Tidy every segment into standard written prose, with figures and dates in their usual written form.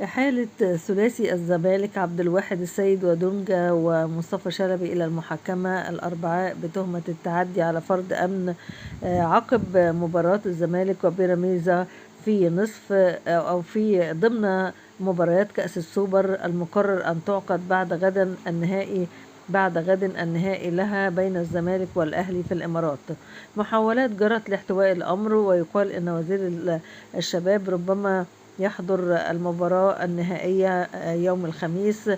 حالة ثلاثي الزمالك عبد الواحد السيد ودونجا ومصطفى شلبي إلى المحكمة الأربعاء بتهمة التعدي على فرد أمن عقب مباراة الزمالك وبيراميدز في نصف أو في ضمن مباريات كأس السوبر المقرر أن تعقد بعد غد النهائي لها بين الزمالك والأهلي في الإمارات. محاولات جرت لاحتواء الأمر، ويقال أن وزير الشباب ربما يحضر المباراة النهائية يوم الخميس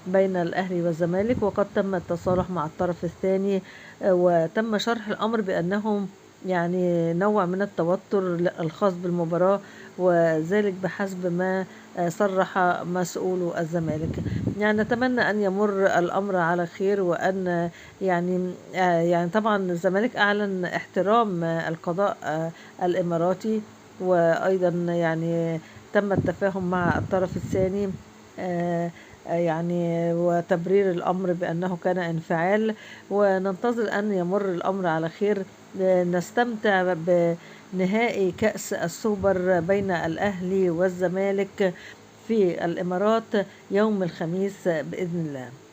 بين الأهلي والزمالك، وقد تم التصالح مع الطرف الثاني، وتم شرح الأمر بأنهم يعني نوع من التوتر الخاص بالمباراة، وذلك بحسب ما صرح مسؤول الزمالك. يعني نتمنى أن يمر الأمر على خير، وأن يعني طبعا الزمالك أعلن احترام القضاء الإماراتي، وأيضا يعني تم التفاهم مع الطرف الثاني يعني وتبرير الأمر بأنه كان انفعال، وننتظر أن يمر الأمر على خير، نستمتع بنهائي كأس السوبر بين الأهلي والزمالك في الإمارات يوم الخميس بإذن الله.